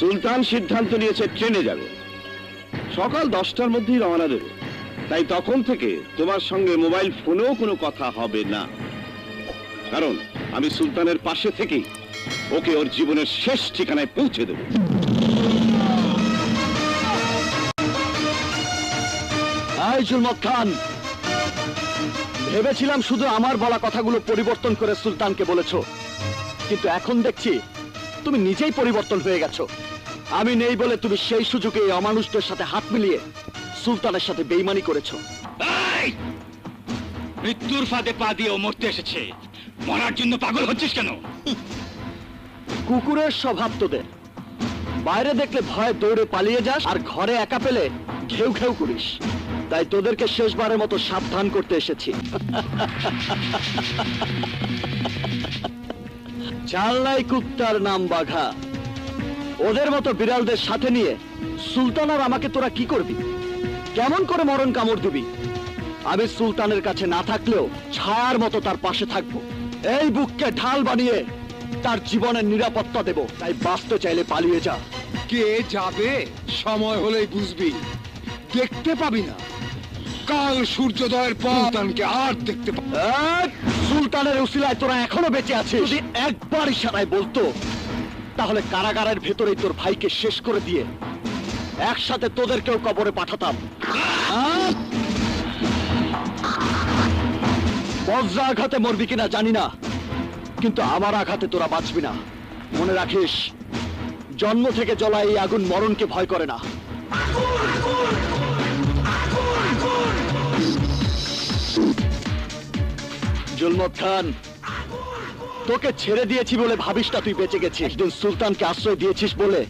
সুলতান সিদ্ধান্ত নিয়েছে ট্রেনে যাবে, সকাল 10টার মধ্যেই রওনা দেবে। তাই তখন থেকে তোমার সঙ্গে মোবাইল ফোনেও কোনো কথা হবে না, কারণ আমি সুলতানের পাশে থেকেই ওকে ওর জীবনের শেষ ঠিকানায় পৌঁছে দেব। জুলমত খান, ভেবেছিলাম শুধু আমার বলা কথাগুলো পরিবর্তন করে সুলতানকে বলেছো, কিন্তু এখন দেখছি তুমি নিজেই পরিবর্তন হয়ে গেছো। আমি নেই বলে তুমি সেই সুযোগে এই অমানুষদের সাথে হাত মিলিয়ে সুলতানের সাথে বেইমানি করেছো। মৃত্যুর ফাঁদে পা দিয়ে ও মরতে এসেছে, মরার জন্য পাগল হচ্ছিস কেন? কুকুরের স্বভাব তোদের, বাইরে দেখলে ভয়ে দৌড়ে পালিয়ে যাস, আর ঘরে একা পেলে ঘেউ ঘেউ করিস। তাই তোদেরকে শেষবারের মতো সাবধান করতে এসেছি। চালনাই কুত্তার নাম বাঘা, ওদের মতো বিড়ালদের সাথে নিয়ে সুলতান আর আমাকে তোরা কি করবি? কেমন করে মরণ কামড় দিবি? আমি সুলতানের কাছে না থাকলেও ছায়ার মতো তার পাশে থাকবো। এই বুককে ঢাল বানিয়ে তার জীবনের নিরাপত্তা দেব। তাই বাঁচতে চাইলে পালিয়ে যা। কে যাবে সময় হলেই বুঝবি, দেখতে পাবি না। কাল সূর্যোদয়ের পর সুলতানকে আর দেখতে পাবি। সুলতানের উসিলায় তোরা এখনো বেঁচে আছিস। যদি একবার ইশারায় বলতো তাহলে কারাগারের ভেতরেই তোর ভাইকে শেষ করে দিয়ে একসাথে তোদেরকেও কবরে পাঠাতাম। বজ্র আঘাতে মরবি কিনা জানি না, কিন্তু আমার আঘাতে তোরা বাঁচবি না। মনে রাখিস, জন্ম থেকে জ্বলা এই আগুন মরণকে ভয় করে না। জুলমত খান, তোকে ছেড়ে দিয়েছি বলে ভাবিস না তুই বেঁচে গেছিস। একদিন সুলতানকে আশ্রয় দিয়েছিস বলে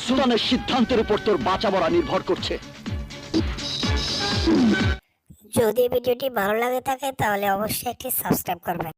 সুলতানের সিদ্ধান্তের উপর তোর বাঁচা মরা নির্ভর করছে। যদি ভিডিওটি ভালো লাগে থাকে তাহলে অবশ্যই একটি সাবস্ক্রাইব করবেন।